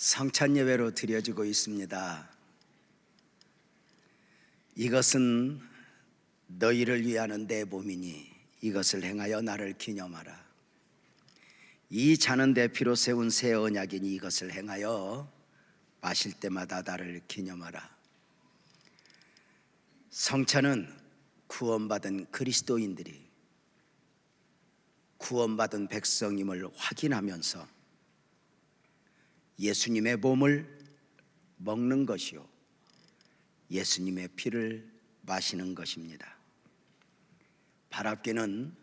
성찬 예배로 드려지고 있습니다. 이것은 너희를 위하는 내 몸이니 이것을 행하여 나를 기념하라. 이 잔은 내 피로 세운 새 언약이니 이것을 행하여 마실 때마다 나를 기념하라. 성찬은 구원받은 그리스도인들이 구원받은 백성임을 확인하면서 예수님의 몸을 먹는 것이요 예수님의 피를 마시는 것입니다. 바랍게는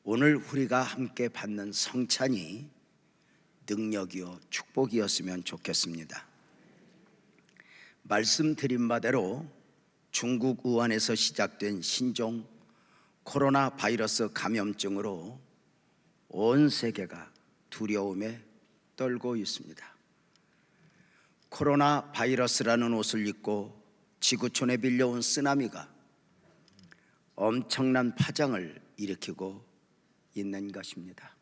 오늘 우리가 함께 받는 성찬이 능력이요 축복이었으면 좋겠습니다. 말씀드린 바대로 중국 우한에서 시작된 신종 코로나 바이러스 감염증으로 온 세계가 두려움에 떨고 있습니다. 코로나 바이러스라는 옷을 입고 지구촌에 빌려온 쓰나미가 엄청난 파장을 일으키고 있는 것입니다.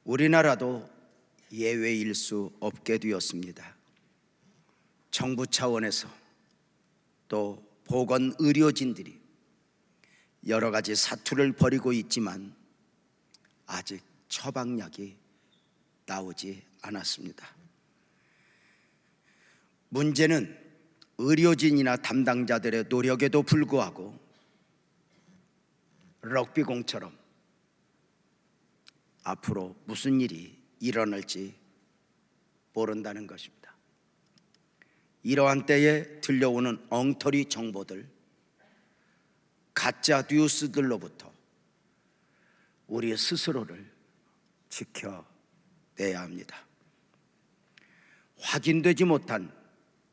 우리나라도 예외일 수 없게 되었습니다. 정부 차원에서 또 보건 의료진들이 여러 가지 사투를 벌이고 있지만 아직 처방약이 나오지 않았습니다. 문제는 의료진이나 담당자들의 노력에도 불구하고 럭비공처럼 앞으로 무슨 일이 일어날지 모른다는 것입니다. 이러한 때에 들려오는 엉터리 정보들, 가짜 뉴스들로부터 우리 스스로를 지켜내야 합니다. 확인되지 못한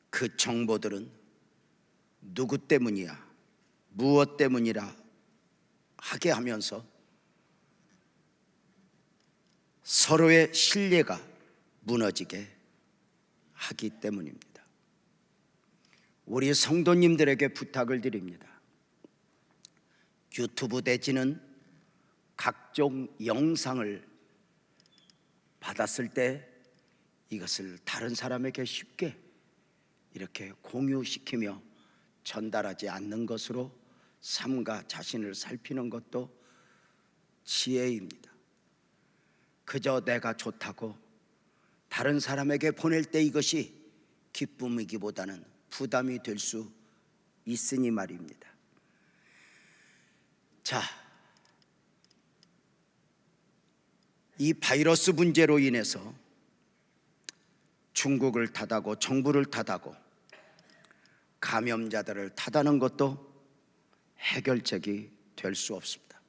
그 정보들은 누구 때문이야, 무엇 때문이라 하게 하면서 서로의 신뢰가 무너지게 하기 때문입니다. 우리 성도님들에게 부탁을 드립니다. 유튜브 내지는 각종 영상을 받았을 때 이것을 다른 사람에게 쉽게 이렇게 공유시키며 전달하지 않는 것으로 삶과 자신을 살피는 것도 지혜입니다. 그저 내가 좋다고 다른 사람에게 보낼 때 이것이 기쁨이기보다는 부담이 될 수 있으니 말입니다. 자, 이 바이러스 문제로 인해서 중국을 탓하고 정부를 탓하고 감염자들을 탓하는 것도 해결책이 될 수 없습니다.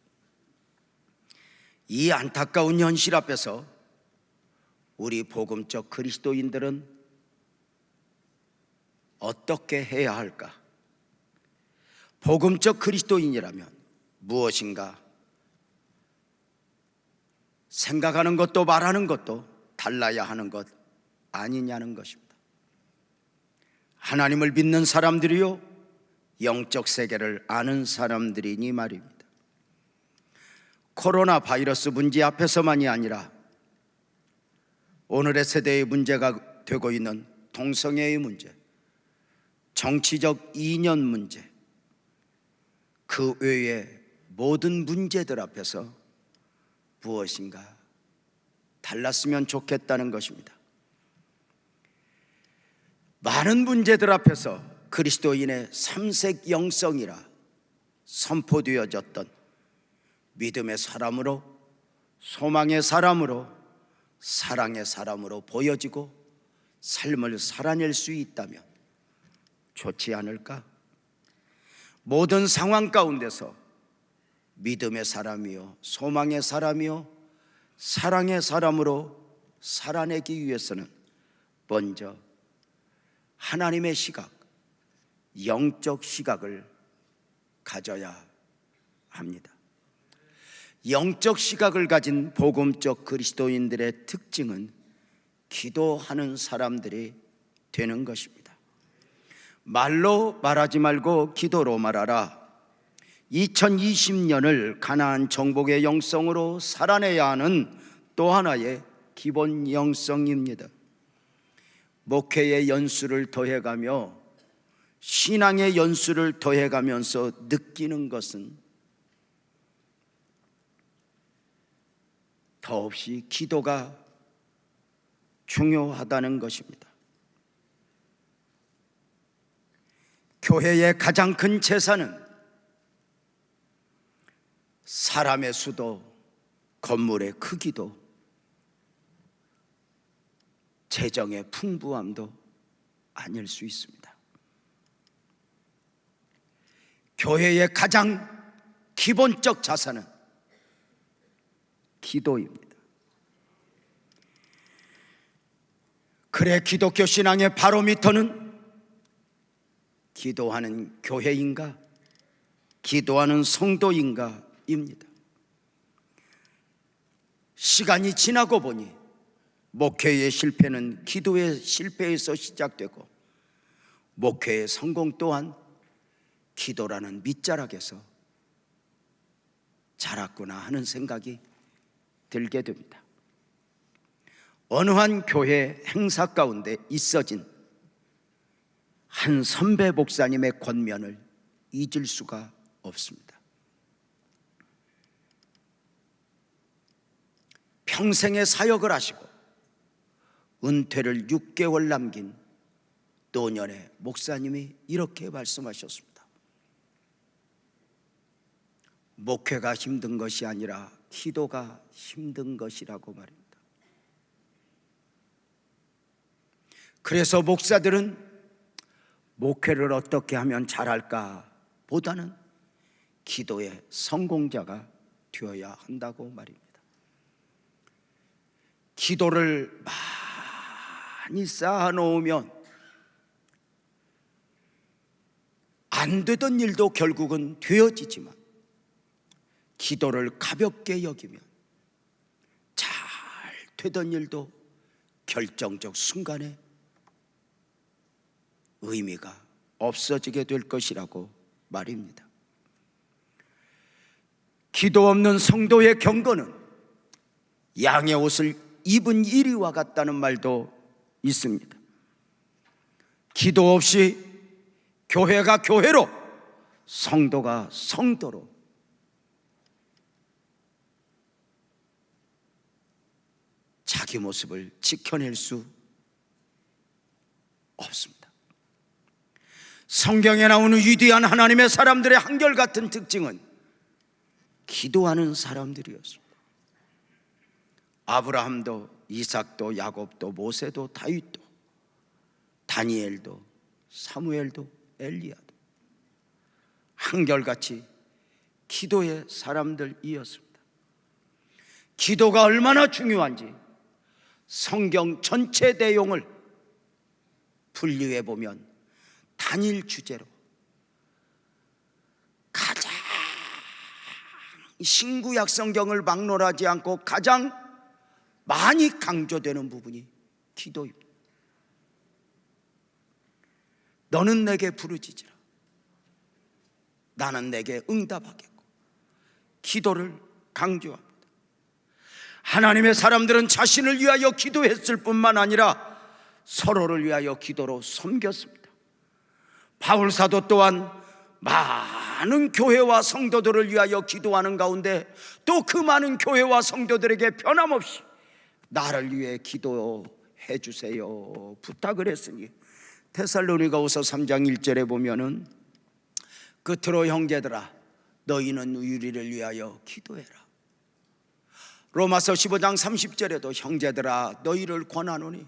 이 안타까운 현실 앞에서 우리 복음적 그리스도인들은 어떻게 해야 할까? 복음적 그리스도인이라면 무엇인가 생각하는 것도 말하는 것도 달라야 하는 것 아니냐는 것입니다. 하나님을 믿는 사람들이요 영적 세계를 아는 사람들이니 말입니다. 코로나 바이러스 문제 앞에서만이 아니라 오늘의 세대의 문제가 되고 있는 동성애의 문제, 정치적 이념 문제, 그 외의 모든 문제들 앞에서 무엇인가 달랐으면 좋겠다는 것입니다. 많은 문제들 앞에서 그리스도인의 삼색 영성이라 선포되어졌던 믿음의 사람으로, 소망의 사람으로, 사랑의 사람으로 보여지고 삶을 살아낼 수 있다면 좋지 않을까? 모든 상황 가운데서 믿음의 사람이요 소망의 사람이요 사랑의 사람으로 살아내기 위해서는 먼저 하나님의 시각, 영적 시각을 가져야 합니다. 영적 시각을 가진 복음적 그리스도인들의 특징은 기도하는 사람들이 되는 것입니다. 말로 말하지 말고 기도로 말하라. 2020년을 가나안 정복의 영성으로 살아내야 하는 또 하나의 기본 영성입니다. 목회의 연수를 더해가며 신앙의 연수를 더해가면서 느끼는 것은 더없이 기도가 중요하다는 것입니다. 교회의 가장 큰 재산은 사람의 수도, 건물의 크기도, 재정의 풍부함도 아닐 수 있습니다. 교회의 가장 기본적 자산은 기도입니다. 그래, 기독교 신앙의 바로미터는 기도하는 교회인가, 기도하는 성도인가입니다. 시간이 지나고 보니 목회의 실패는 기도의 실패에서 시작되고 목회의 성공 또한 기도라는 밑자락에서 자랐구나 하는 생각이 들게 됩니다. 어느 한 교회 행사 가운데 있어진 한 선배 목사님의 권면을 잊을 수가 없습니다. 평생의 사역을 하시고 은퇴를 6개월 남긴 노년의 목사님이 이렇게 말씀하셨습니다. 목회가 힘든 것이 아니라 기도가 힘든 것이라고 말입니다. 그래서 목사들은 목회를 어떻게 하면 잘할까 보다는 기도의 성공자가 되어야 한다고 말입니다. 기도를 많이 쌓아놓으면 안 되던 일도 결국은 되어지지만 기도를 가볍게 여기면 잘 되던 일도 결정적 순간에 의미가 없어지게 될 것이라고 말입니다. 기도 없는 성도의 경건은 양의 옷을 입은 이리와 같다는 말도 있습니다. 기도 없이 교회가 교회로, 성도가 성도로 자기 모습을 지켜낼 수 없습니다. 성경에 나오는 위대한 하나님의 사람들의 한결같은 특징은 기도하는 사람들이었습니다. 아브라함도, 이삭도, 야곱도, 모세도, 다윗도, 다니엘도, 사무엘도, 엘리야도 한결같이 기도의 사람들이었습니다. 기도가 얼마나 중요한지 성경 전체 내용을 분류해 보면 단일 주제로 가장 신구약 성경을 막론하지 않고 가장 많이 강조되는 부분이 기도입니다. 너는 내게 부르짖으라, 나는 내게 응답하겠고. 기도를 강조합니다. 하나님의 사람들은 자신을 위하여 기도했을 뿐만 아니라 서로를 위하여 기도로 섬겼습니다. 바울 사도 또한 많은 교회와 성도들을 위하여 기도하는 가운데 또 그 많은 교회와 성도들에게 변함없이 나를 위해 기도해 주세요 부탁을 했으니 데살로니가후서 3장 1절에 보면은 끝으로 형제들아 너희는 우리를 위하여 기도해라. 로마서 15장 30절에도 형제들아 너희를 권하노니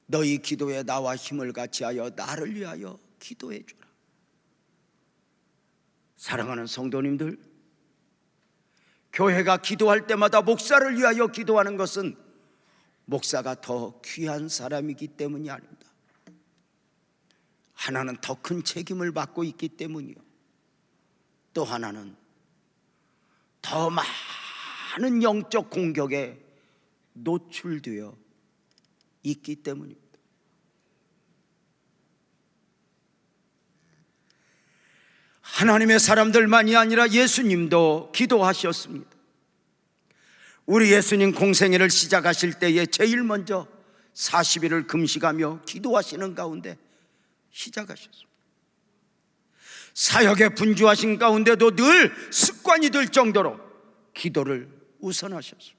너희 기도에 나와 힘을 같이하여 나를 위하여 기도해 주라. 사랑하는 성도님들, 교회가 기도할 때마다 목사를 위하여 기도하는 것은 목사가 더 귀한 사람이기 때문이 아닙니다. 하나는 더 큰 책임을 받고 있기 때문이요, 또 하나는 더 많은 영적 공격에 노출되어 있기 때문입니다. 하나님의 사람들만이 아니라 예수님도 기도하셨습니다. 우리 예수님 공생애를 시작하실 때에 제일 먼저 40일을 금식하며 기도하시는 가운데 시작하셨습니다. 사역에 분주하신 가운데도 늘 습관이 될 정도로 기도를 우선하셨습니다.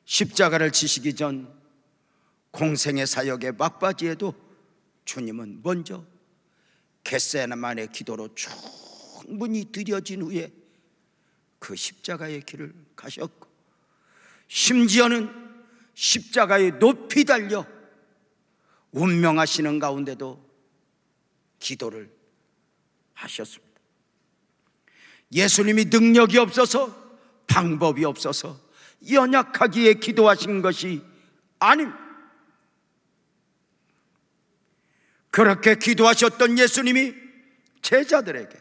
십자가를 지시기 전 공생의 사역의 막바지에도 주님은 먼저 겟세마네 기도로 충분히 들여진 후에 그 십자가의 길을 가셨고, 심지어는 십자가에 높이 달려 운명하시는 가운데도 기도를 하셨습니다. 예수님이 능력이 없어서, 방법이 없어서 연약하기에 기도하신 것이 아닙니다. 그렇게 기도하셨던 예수님이 제자들에게,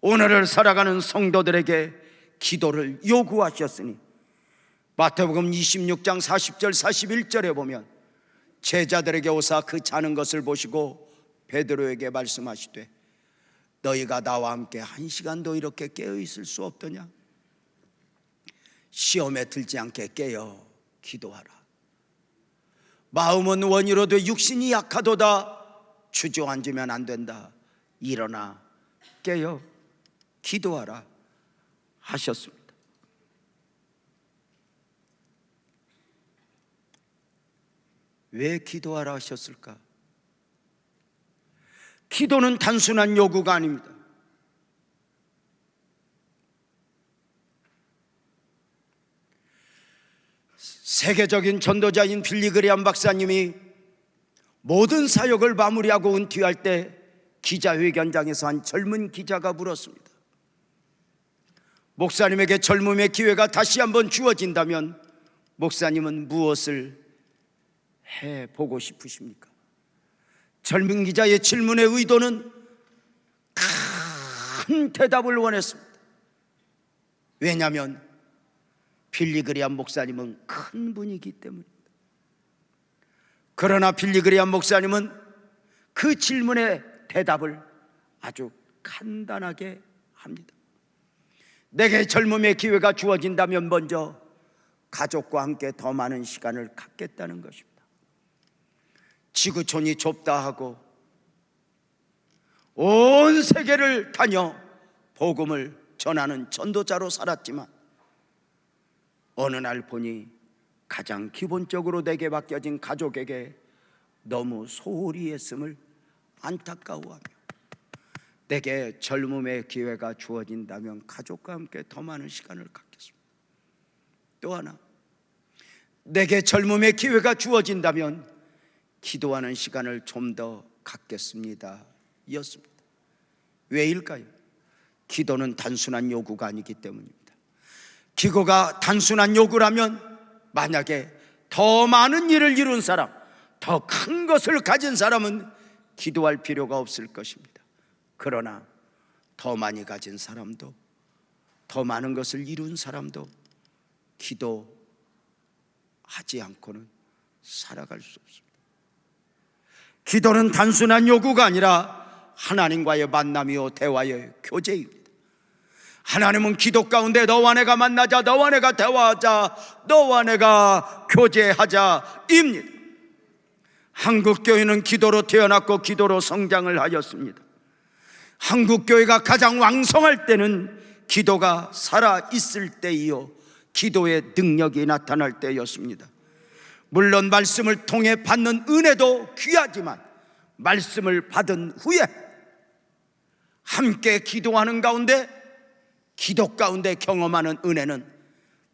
오늘을 살아가는 성도들에게 기도를 요구하셨으니 마태복음 26장 40절 41절에 보면 제자들에게 오사 그 자는 것을 보시고 베드로에게 말씀하시되 너희가 나와 함께 1시간도 이렇게 깨어 있을 수 없더냐? 시험에 들지 않게 깨어 기도하라. 마음은 원이로도 육신이 약하도다. 주저앉으면 안 된다. 일어나 깨어 기도하라 하셨습니다. 왜 기도하라 하셨을까? 기도는 단순한 요구가 아닙니다. 세계적인 전도자인 빌리 그레이엄 박사님이 모든 사역을 마무리하고 은퇴할 때 기자회견장에서 한 젊은 기자가 물었습니다. 목사님에게 젊음의 기회가 다시 한번 주어진다면 목사님은 무엇을 해보고 싶으십니까? 젊은 기자의 질문의 의도는 큰 대답을 원했습니다. 왜냐하면 빌리 그레이엄 목사님은 큰 분이기 때문입니다. 그러나 빌리 그레이엄 목사님은 그 질문의 대답을 아주 간단하게 합니다. 내게 젊음의 기회가 주어진다면 먼저 가족과 함께 더 많은 시간을 갖겠다는 것입니다. 지구촌이 좁다 하고 온 세계를 다녀 복음을 전하는 전도자로 살았지만 어느 날 보니 가장 기본적으로 내게 맡겨진 가족에게 너무 소홀히 했음을 안타까워하며 내게 젊음의 기회가 주어진다면 가족과 함께 더 많은 시간을 갖겠습니다. 또 하나, 내게 젊음의 기회가 주어진다면 기도하는 시간을 좀 더 갖겠습니다 였습니다. 왜일까요? 기도는 단순한 요구가 아니기 때문입니다. 기도가 단순한 요구라면 만약에 더 많은 일을 이룬 사람, 더 큰 것을 가진 사람은 기도할 필요가 없을 것입니다. 그러나 더 많이 가진 사람도, 더 많은 것을 이룬 사람도 기도하지 않고는 살아갈 수 없습니다. 기도는 단순한 요구가 아니라 하나님과의 만남이요 대화의 교제입니다. 하나님은 기도 가운데 너와 내가 만나자, 너와 내가 대화하자, 너와 내가 교제하자입니다. 한국교회는 기도로 태어났고 기도로 성장을 하였습니다. 한국교회가 가장 왕성할 때는 기도가 살아있을 때이요 기도의 능력이 나타날 때였습니다. 물론 말씀을 통해 받는 은혜도 귀하지만 말씀을 받은 후에 함께 기도하는 가운데, 기도 가운데 경험하는 은혜는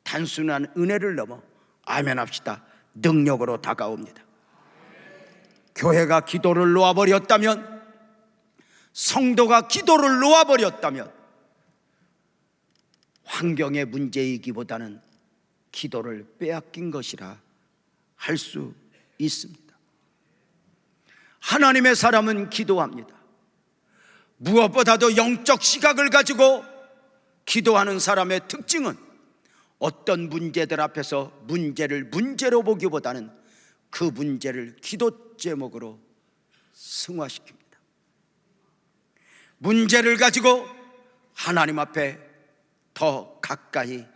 단순한 은혜를 넘어, 아멘 합시다, 능력으로 다가옵니다. 교회가 기도를 놓아버렸다면, 성도가 기도를 놓아버렸다면 환경의 문제이기보다는 기도를 빼앗긴 것이라 할 수 있습니다. 하나님의 사람은 기도합니다. 무엇보다도 영적 시각을 가지고 기도하는 사람의 특징은 어떤 문제들 앞에서 문제를 문제로 보기보다는 그 문제를 기도 제목으로 승화시킵니다. 문제를 가지고 하나님 앞에 더 가까이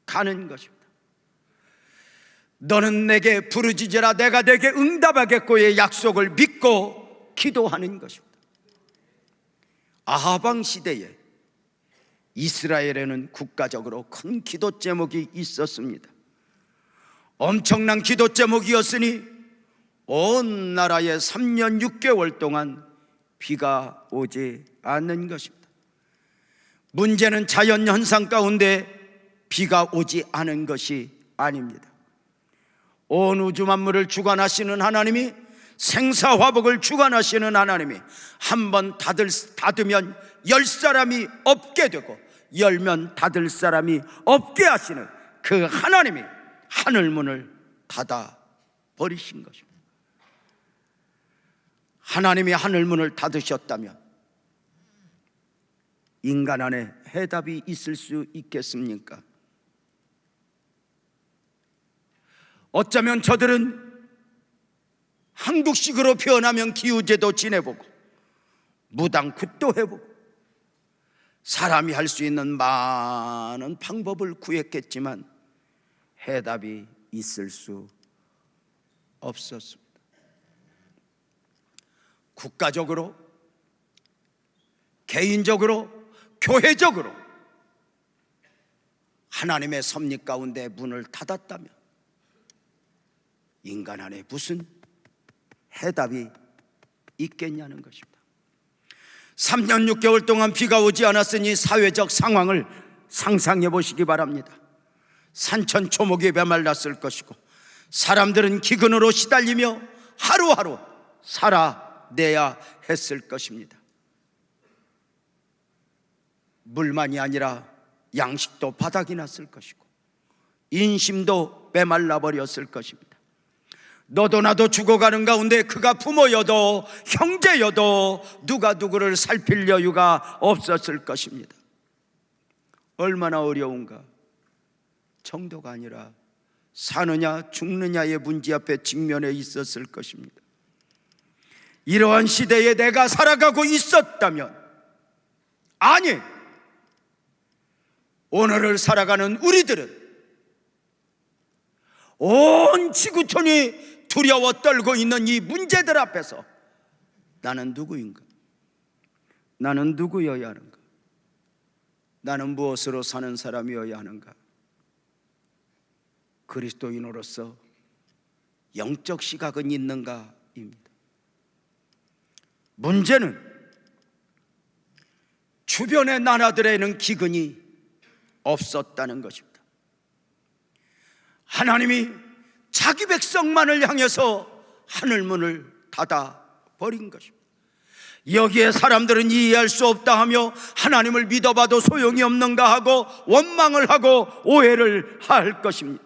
가는 것입니다. 너는 내게 부르짖으라 내가 내게 응답하겠고의 약속을 믿고 기도하는 것입니다. 아합 왕 시대에 이스라엘에는 국가적으로 큰 기도 제목이 있었습니다. 엄청난 기도 제목이었으니 온 나라에 3년 6개월 동안 비가 오지 않는 것입니다. 문제는 자연현상 가운데 비가 오지 않은 것이 아닙니다. 온 우주 만물을 주관하시는 하나님이, 생사화복을 주관하시는 하나님이 한번 닫으면 열 사람이 없게 되고 열면 닫을 사람이 없게 하시는 그 하나님이 하늘문을 닫아 버리신 것입니다. 하나님이 하늘문을 닫으셨다면 인간 안에 해답이 있을 수 있겠습니까? 어쩌면 저들은 한국식으로 표현하면 기우제도 지내보고 무당굿도 해보고 사람이 할 수 있는 많은 방법을 구했겠지만 해답이 있을 수 없었습니다. 국가적으로, 개인적으로, 교회적으로 하나님의 섭리 가운데 문을 닫았다면 인간 안에 무슨 해답이 있겠냐는 것입니다. 3년 6개월 동안 비가 오지 않았으니 사회적 상황을 상상해 보시기 바랍니다. 산천초목이 메말랐을 것이고 사람들은 기근으로 시달리며 하루하루 살아내야 했을 것입니다. 물만이 아니라 양식도 바닥이 났을 것이고 인심도 메말라 버렸을 것입니다. 너도 나도 죽어가는 가운데 그가 부모여도 형제여도 누가 누구를 살필 여유가 없었을 것입니다. 얼마나 어려운가. 정도가 아니라 사느냐 죽느냐의 문제 앞에 직면해 있었을 것입니다. 이러한 시대에 내가 살아가고 있었다면, 아니, 오늘을 살아가는 우리들은 온 지구촌이 두려워 떨고 있는 이 문제들 앞에서 나는 누구인가? 나는 누구여야 하는가? 나는 무엇으로 사는 사람이어야 하는가? 그리스도인으로서 영적 시각은 있는가입니다. 문제는 주변의 나라들에는 기근이 없었다는 것입니다. 하나님이 자기 백성만을 향해서 하늘문을 닫아 버린 것입니다. 여기에 사람들은 이해할 수 없다 하며 하나님을 믿어봐도 소용이 없는가 하고 원망을 하고 오해를 할 것입니다.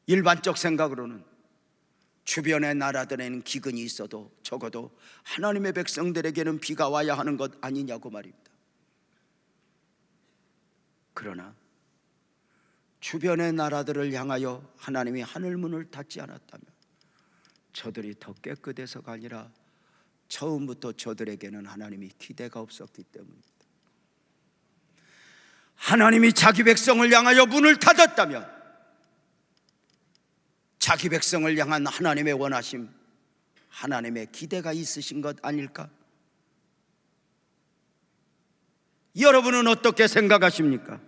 일반적 생각으로는 주변의 나라들에는 기근이 있어도 적어도 하나님의 백성들에게는 비가 와야 하는 것 아니냐고 말입니다. 그러나 주변의 나라들을 향하여 하나님이 하늘문을 닫지 않았다면 저들이 더 깨끗해서가 아니라 처음부터 저들에게는 하나님이 기대가 없었기 때문입니다. 하나님이 자기 백성을 향하여 문을 닫았다면 자기 백성을 향한 하나님의 원하심, 하나님의 기대가 있으신 것 아닐까? 여러분은 어떻게 생각하십니까?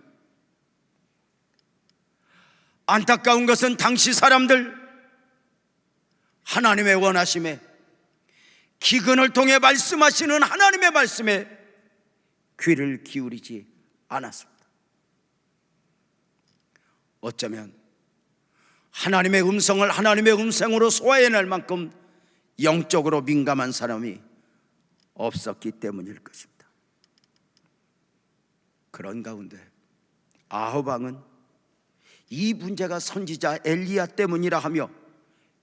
안타까운 것은 당시 사람들 하나님의 원하심에, 기근을 통해 말씀하시는 하나님의 말씀에 귀를 기울이지 않았습니다. 어쩌면 하나님의 음성을 하나님의 음성으로 소화해낼 만큼 영적으로 민감한 사람이 없었기 때문일 것입니다. 그런 가운데 아합 왕은 이 문제가 선지자 엘리야 때문이라 하며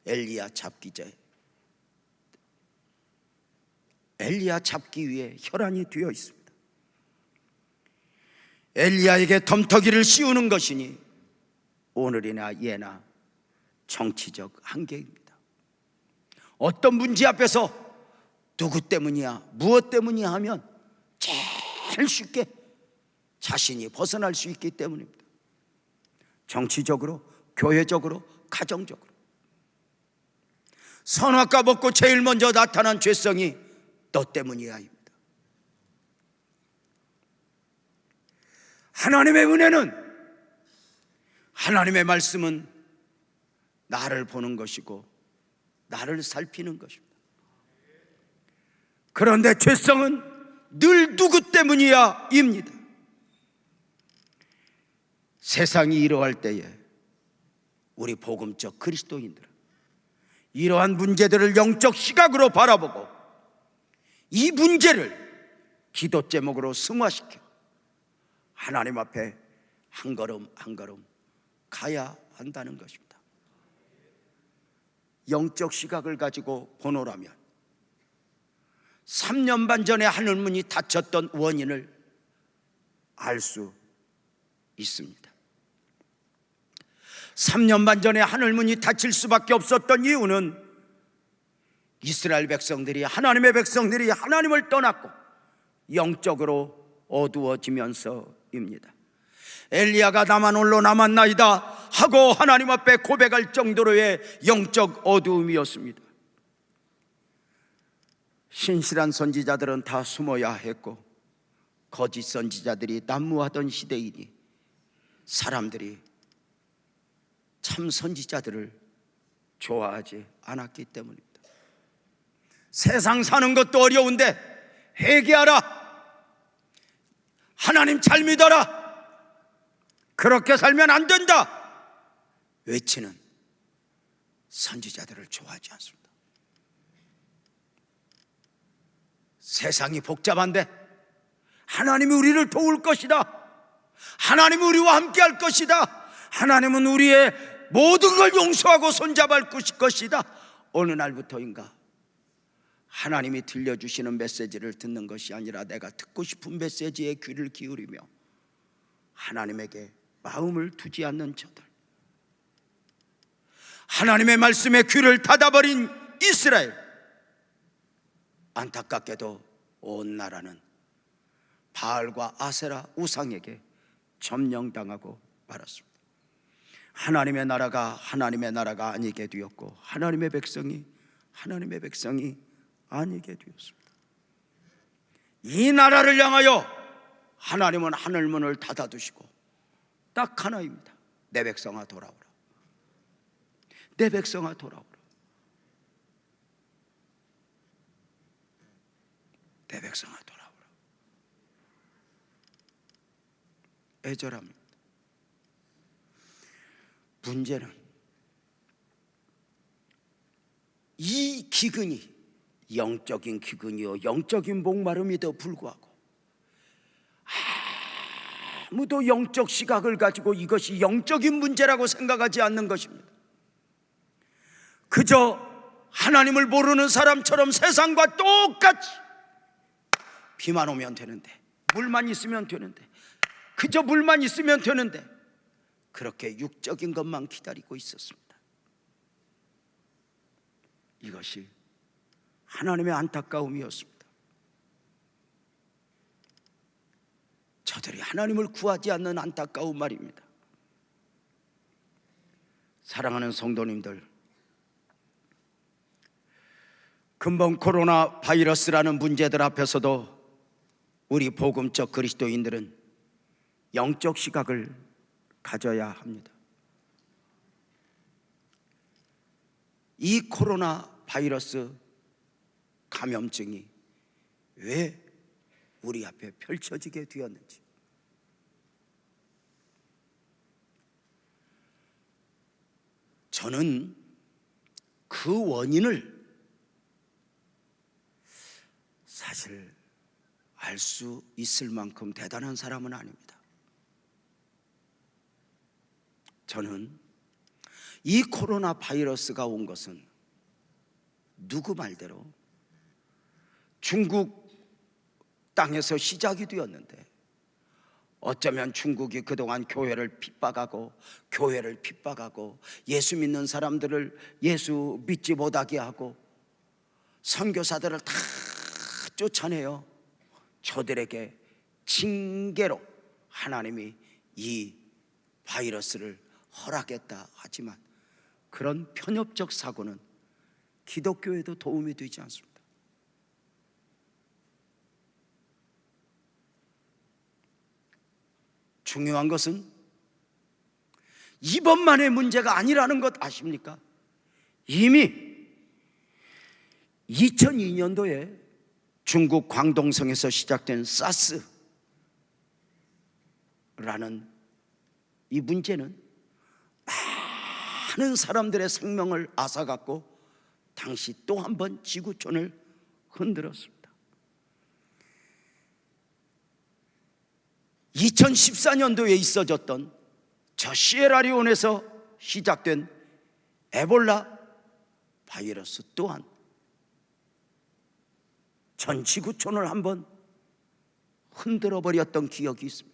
엘리야 잡기 위해 혈안이 되어 있습니다. 엘리야에게 덤터기를 씌우는 것이니 오늘이나 예나 정치적 한계입니다. 어떤 문제 앞에서 누구 때문이야, 무엇 때문이야 하면 제일 쉽게 자신이 벗어날 수 있기 때문입니다. 정치적으로 교회적으로, 가정적으로. 선악과 먹고 제일 먼저 나타난 죄성이 너 때문이야 입니다. 하나님의 은혜는, 하나님의 말씀은 나를 보는 것이고 나를 살피는 것입니다. 그런데 죄성은 늘 누구 때문이야 입니다. 세상이 이러할 때에 우리 복음적 그리스도인들은 이러한 문제들을 영적 시각으로 바라보고 이 문제를 기도 제목으로 승화시켜 하나님 앞에 한 걸음 한 걸음 가야 한다는 것입니다. 영적 시각을 가지고 보노라면 3년 반 전에 하늘문이 닫혔던 원인을 알 수 있습니다. 3년 반 전에 하늘문이 닫힐 수밖에 없었던 이유는 이스라엘 백성들이, 하나님의 백성들이 하나님을 떠났고 영적으로 어두워지면서입니다. 엘리야가 나만 홀로 남았나이다 하고 하나님 앞에 고백할 정도로의 영적 어두움이었습니다. 신실한 선지자들은 다 숨어야 했고 거짓 선지자들이 난무하던 시대이니 사람들이 참 선지자들을 좋아하지 않았기 때문입니다. 세상 사는 것도 어려운데 회개하라, 하나님 잘 믿어라, 그렇게 살면 안 된다 외치는 선지자들을 좋아하지 않습니다. 세상이 복잡한데 하나님이 우리를 도울 것이다, 하나님은 우리와 함께 할 것이다, 하나님은 우리의 모든 걸 용서하고 손잡을 것이다. 어느 날부터인가 하나님이 들려주시는 메시지를 듣는 것이 아니라 내가 듣고 싶은 메시지에 귀를 기울이며 하나님에게 마음을 두지 않는 저들, 하나님의 말씀에 귀를 닫아버린 이스라엘, 안타깝게도 온 나라는 바알과 아세라 우상에게 점령당하고 말았습니다. 하나님의 나라가 아니게 되었고 하나님의 백성이 아니게 되었습니다. 이 나라를 향하여 하나님은 하늘문을 닫아두시고 딱 하나입니다. 내 백성아 돌아오라, 내 백성아 돌아오라, 내 백성아 돌아오라. 애절합니다. 문제는 이 기근이 영적인 기근이요, 영적인 목마름에도 불구하고 아무도 영적 시각을 가지고 이것이 영적인 문제라고 생각하지 않는 것입니다. 그저 하나님을 모르는 사람처럼 세상과 똑같이 비만 오면 되는데, 물만 있으면 되는데, 그저 물만 있으면 되는데 그렇게 육적인 것만 기다리고 있었습니다. 이것이 하나님의 안타까움이었습니다. 저들이 하나님을 구하지 않는 안타까운 말입니다. 사랑하는 성도님들, 근본 코로나 바이러스라는 문제들 앞에서도 우리 복음적 그리스도인들은 영적 시각을 가져야 합니다. 이 코로나 바이러스 감염증이 왜 우리 앞에 펼쳐지게 되었는지, 저는 그 원인을 사실 알 수 있을 만큼 대단한 사람은 아닙니다. 저는 이 코로나 바이러스가 온 것은 누구 말대로 중국 땅에서 시작이 되었는데, 어쩌면 중국이 그동안 교회를 핍박하고 예수 믿는 사람들을 예수 믿지 못하게 하고 선교사들을 다 쫓아내요 저들에게 징계로 하나님이 이 바이러스를 허락했다 하지만 그런 편협적 사고는 기독교에도 도움이 되지 않습니다. 중요한 것은 이번만의 문제가 아니라는 것 아십니까? 이미 2002년도에 중국 광동성에서 시작된 사스라는 이 문제는 많은 사람들의 생명을 앗아갔고 당시 또 한 번 지구촌을 흔들었습니다. 2014년도에 있어졌던 저 시에라리온에서 시작된 에볼라 바이러스 또한 전 지구촌을 한번 흔들어버렸던 기억이 있습니다.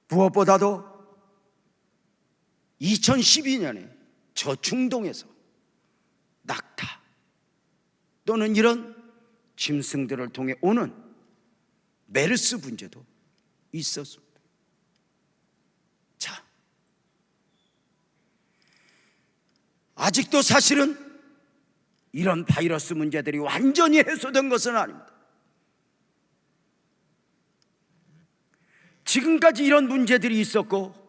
무엇보다도 2012년에 저 중동에서 낙타 또는 이런 짐승들을 통해 오는 메르스 문제도 있었습니다. 자, 아직도 사실은 이런 바이러스 문제들이 완전히 해소된 것은 아닙니다. 지금까지 이런 문제들이 있었고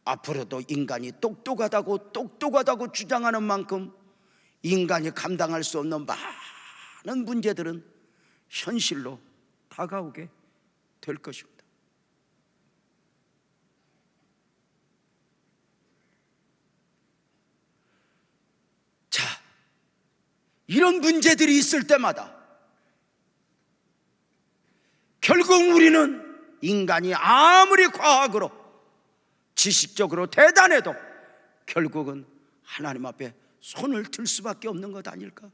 앞으로도 인간이 똑똑하다고 주장하는 만큼 인간이 감당할 수 없는 많은 문제들은 현실로 다가오게 될 것입니다. 자, 이런 문제들이 있을 때마다 결국 우리는 인간이 아무리 과학으로 지식적으로 대단해도 결국은 하나님 앞에 손을 들 수밖에 없는 것 아닐까?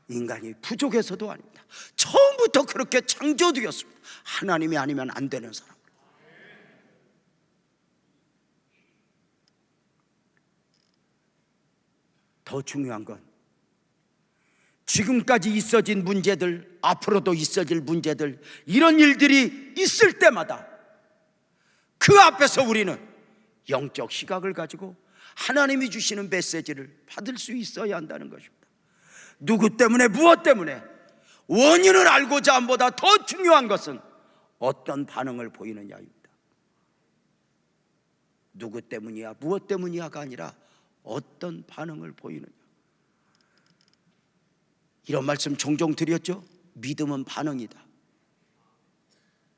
인간이 부족해서도 아닙니다. 처음부터 그렇게 창조되었습니다. 하나님이 아니면 안 되는 사람. 더 중요한 건 지금까지 있어진 문제들, 앞으로도 있어질 문제들, 이런 일들이 있을 때마다 그 앞에서 우리는 영적 시각을 가지고 하나님이 주시는 메시지를 받을 수 있어야 한다는 것입니다. 누구 때문에, 무엇 때문에, 원인을 알고자 함보다 더 중요한 것은 어떤 반응을 보이느냐입니다. 누구 때문이야, 무엇 때문이야가 아니라 어떤 반응을 보이느냐. 이런 말씀 종종 드렸죠. 믿음은 반응이다.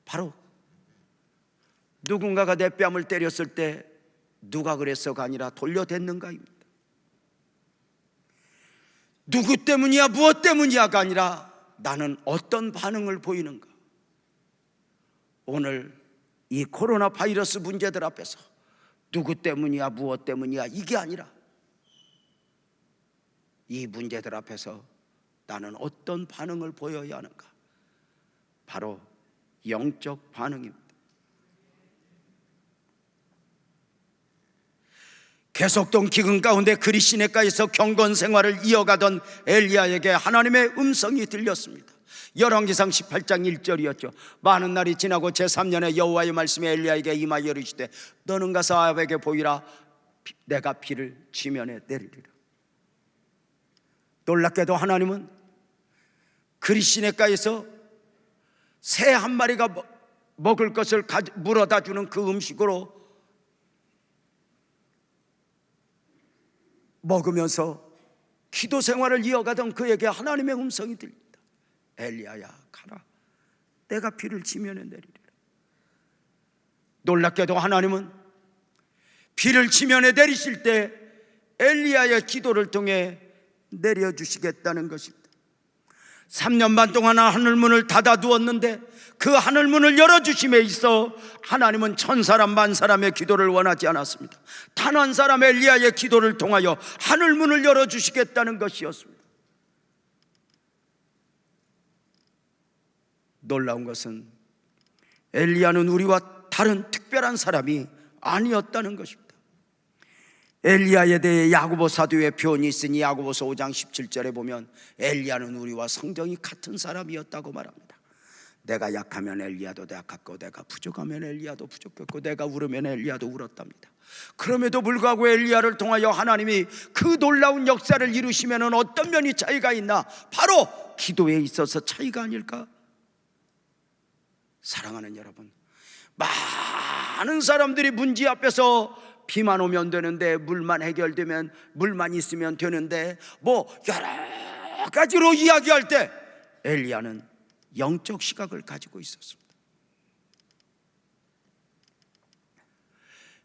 바로 누군가가 내 뺨을 때렸을 때 누가 그랬어가 아니라 돌려댔는가입니다. 누구 때문이야, 무엇 때문이야가 아니라 나는 어떤 반응을 보이는가. 오늘 이 코로나 바이러스 문제들 앞에서 누구 때문이야, 무엇 때문이야 이게 아니라 이 문제들 앞에서 나는 어떤 반응을 보여야 하는가. 바로 영적 반응입니다. 계속된 기근 가운데 그리 시내가에서 경건 생활을 이어가던 엘리야에게 하나님의 음성이 들렸습니다. 열왕기상 18장 1절이었죠. 많은 날이 지나고 제3년에 여호와의 말씀이 엘리야에게 임하여 이르시되 너는 가서 아합에게 보이라. 내가 비를 지면에 내리리라. 놀랍게도 하나님은 그리 시내가에서 새 한 마리가 먹을 것을 물어다 주는 그 음식으로 먹으면서 기도 생활을 이어가던 그에게 하나님의 음성이 들립니다. 엘리야야 가라. 내가 비를 지면에 내리리라. 놀랍게도 하나님은 비를 지면에 내리실 때 엘리야의 기도를 통해 내려주시겠다는 것입니다. 3년 반 동안 하늘문을 닫아두었는데 그 하늘문을 열어주심에 있어 하나님은 천사람 만사람의 기도를 원하지 않았습니다. 단 한 사람 엘리야의 기도를 통하여 하늘문을 열어주시겠다는 것이었습니다. 놀라운 것은 엘리야는 우리와 다른 특별한 사람이 아니었다는 것입니다. 엘리야에 대해 야고보 사도의 표현이 있으니 야고보서 5장 17절에 보면 엘리야는 우리와 성정이 같은 사람이었다고 말합니다. 내가 약하면 엘리야도 약했고 내가 부족하면 엘리야도 부족했고 내가 울으면 엘리야도 울었답니다. 그럼에도 불구하고 엘리야를 통하여 하나님이 그 놀라운 역사를 이루시면 어떤 면이 차이가 있나? 바로 기도에 있어서 차이가 아닐까? 사랑하는 여러분, 많은 사람들이 문제 앞에서 비만 오면 되는데, 물만 해결되면, 물만 있으면 되는데, 뭐 여러 가지로 이야기할 때 엘리야는 영적 시각을 가지고 있었습니다.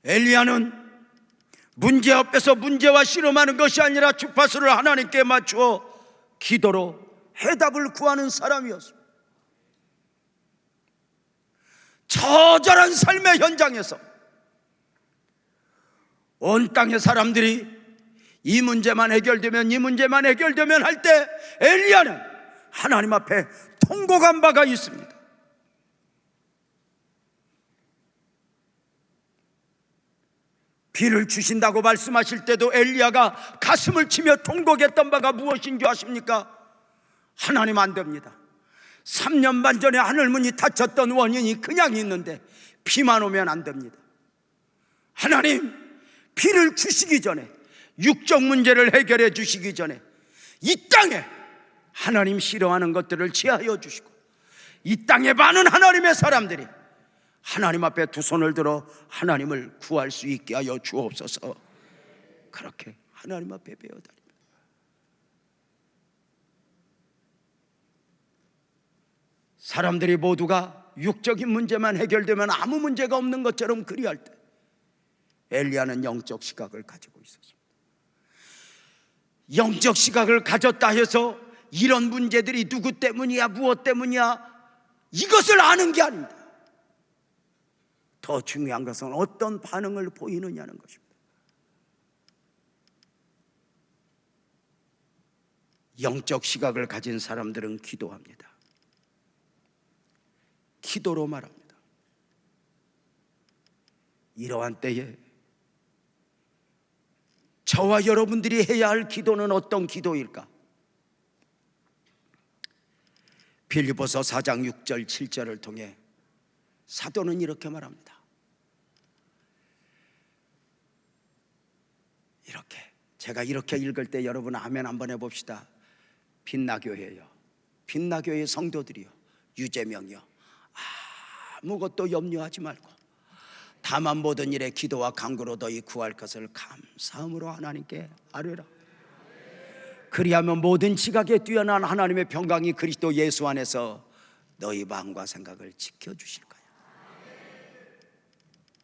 엘리야는 문제 앞에서 문제와 씨름하는 것이 아니라 주파수를 하나님께 맞추어 기도로 해답을 구하는 사람이었습니다. 처절한 삶의 현장에서 온 땅의 사람들이 이 문제만 해결되면, 이 문제만 해결되면 할 때 엘리야는 하나님 앞에 통곡한 바가 있습니다. 비를 주신다고 말씀하실 때도 엘리야가 가슴을 치며 통곡했던 바가 무엇인 줄 아십니까? 하나님, 안 됩니다. 3년 반 전에 하늘문이 닫혔던 원인이 그냥 있는데 비만 오면 안 됩니다. 하나님, 비를 주시기 전에, 육적 문제를 해결해 주시기 전에 이 땅에 하나님 싫어하는 것들을 제하여 주시고, 이 땅에 많은 하나님의 사람들이 하나님 앞에 두 손을 들어 하나님을 구할 수 있게 하여 주옵소서. 그렇게 하나님 앞에 배워다닙니다. 사람들이 모두가 육적인 문제만 해결되면 아무 문제가 없는 것처럼 그리할 때 엘리야는 영적 시각을 가지고 있었습니다. 영적 시각을 가졌다 해서 이런 문제들이 누구 때문이야, 무엇 때문이야, 이것을 아는 게 아닙니다. 더 중요한 것은 어떤 반응을 보이느냐는 것입니다. 영적 시각을 가진 사람들은 기도합니다. 기도로 말합니다. 이러한 때에 저와 여러분들이 해야 할 기도는 어떤 기도일까? 빌립보서 4장 6절 7절을 통해 사도는 이렇게 말합니다. 이렇게, 제가 이렇게 읽을 때 여러분 아멘 한번 해봅시다. 빛나교회요, 빛나교회 성도들이요, 유재명이요, 아무것도 염려하지 말고 다만 모든 일에 기도와 간구로 너희 구할 것을 감사함으로 하나님께 아뢰라. 그리하면 모든 지각에 뛰어난 하나님의 평강이 그리스도 예수 안에서 너희 마음과 생각을 지켜주실 거야.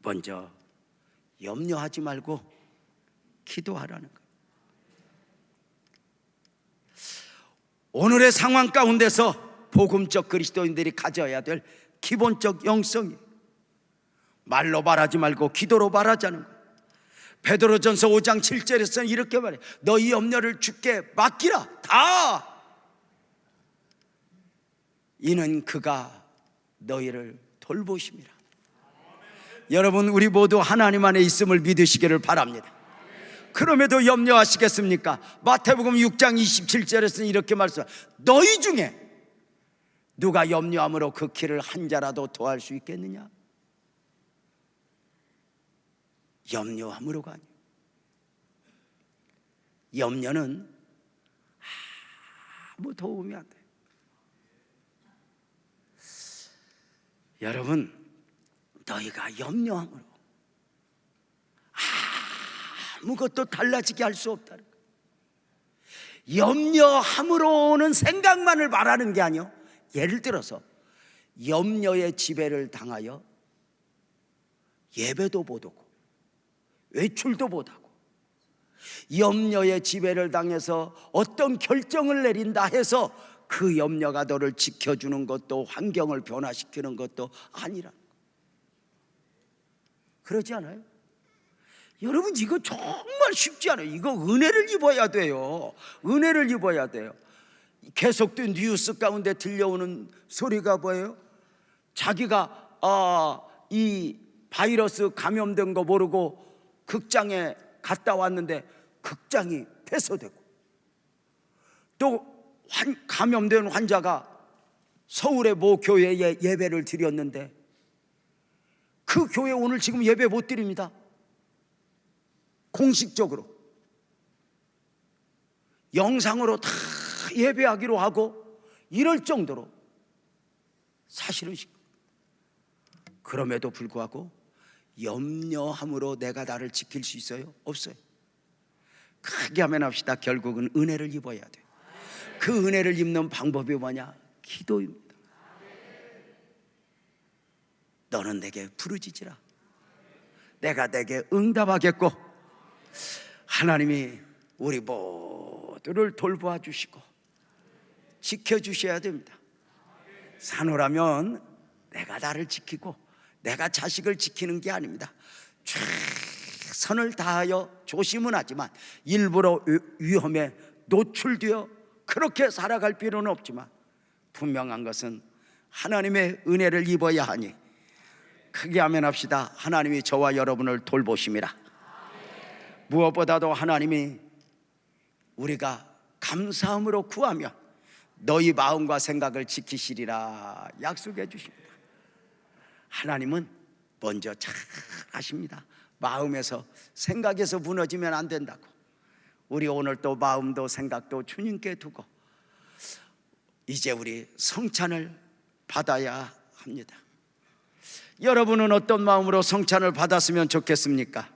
먼저 염려하지 말고 기도하라는 거예요. 오늘의 상황 가운데서 복음적 그리스도인들이 가져야 될 기본적 영성이 말로 말하지 말고 기도로 말하자는 거예요. 베드로전서 5장 7절에서는 이렇게 말해요. 너희 염려를 주께 맡기라. 다 이는 그가 너희를 돌보심이라. 여러분, 우리 모두 하나님 안에 있음을 믿으시기를 바랍니다. 그럼에도 염려하시겠습니까? 마태복음 6장 27절에서는 이렇게 말씀합니다. 너희 중에 누가 염려함으로 그 길을 한 자라도 더할 수 있겠느냐? 염려함으로가 아니에요. 염려는 아무 도움이 안 돼요. 여러분, 너희가 염려함으로 아무것도 달라지게 할 수 없다는 거예요. 염려함으로는 생각만을 말하는 게 아니요, 예를 들어서 염려의 지배를 당하여 예배도 못하고 외출도 못하고, 염려의 지배를 당해서 어떤 결정을 내린다 해서 그 염려가 너를 지켜주는 것도 환경을 변화시키는 것도 아니라, 그러지 않아요? 여러분, 이거 정말 쉽지 않아요. 이거 은혜를 입어야 돼요. 은혜를 입어야 돼요. 계속된 뉴스 가운데 들려오는 소리가 뭐예요? 자기가 이 바이러스 감염된 거 모르고 극장에 갔다 왔는데 극장이 폐쇄되고, 또 감염된 환자가 서울의 모 교회에 예배를 드렸는데 그 교회 오늘 지금 예배 못 드립니다. 공식적으로 영상으로 다 예배하기로 하고 이럴 정도로 사실은 그럼에도 불구하고 염려함으로 내가 나를 지킬 수 있어요? 없어요. 크게 하면 합시다. 결국은 은혜를 입어야 돼요. 그 은혜를 입는 방법이 뭐냐? 기도입니다. 너는 내게 부르짖으라. 내가 내게 응답하겠고, 하나님이 우리 모두를 돌보아 주시고 지켜주셔야 됩니다. 산후라면 내가 나를 지키고 내가 자식을 지키는 게 아닙니다. 최선을 다하여 조심은 하지만 일부러 위험에 노출되어 그렇게 살아갈 필요는 없지만 분명한 것은 하나님의 은혜를 입어야 하니 크게 하면 합시다. 하나님이 저와 여러분을 돌보심이라. 무엇보다도 하나님이 우리가 감사함으로 구하면 너희 마음과 생각을 지키시리라 약속해 주십니다. 하나님은 먼저 잘 아십니다. 마음에서 생각에서 무너지면 안 된다고. 우리 오늘 또 마음도 생각도 주님께 두고 이제 우리 성찬을 받아야 합니다. 여러분은 어떤 마음으로 성찬을 받았으면 좋겠습니까?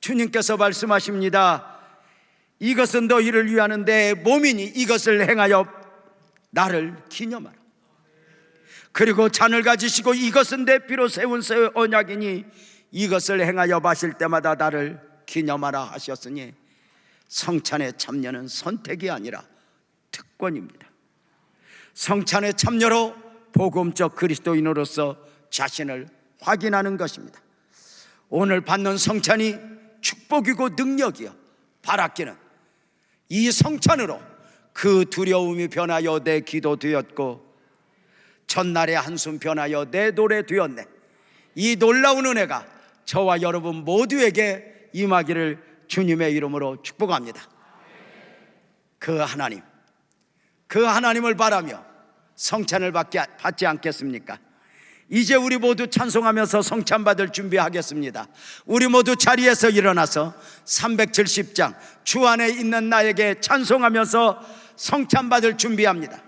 주님께서 말씀하십니다. 이것은 너희를 위하는 내 몸이니 이것을 행하여 나를 기념하라. 그리고 잔을 가지시고 이것은 내 피로 세운 새 언약이니 이것을 행하여 마실 때마다 나를 기념하라 하셨으니 성찬에 참여는 선택이 아니라 특권입니다. 성찬에 참여로 복음적 그리스도인으로서 자신을 확인하는 것입니다. 오늘 받는 성찬이 축복이고 능력이요 바라기는 이 성찬으로 그 두려움이 변하여 내 기도 되었고 전날의 한숨 변하여 내 노래 되었네. 이 놀라운 은혜가 저와 여러분 모두에게 임하기를 주님의 이름으로 축복합니다. 그 하나님을 바라며 성찬을 받지 않겠습니까? 이제 우리 모두 찬송하면서 성찬 받을 준비하겠습니다. 우리 모두 자리에서 일어나서 370장 주 안에 있는 나에게 찬송하면서 성찬 받을 준비합니다.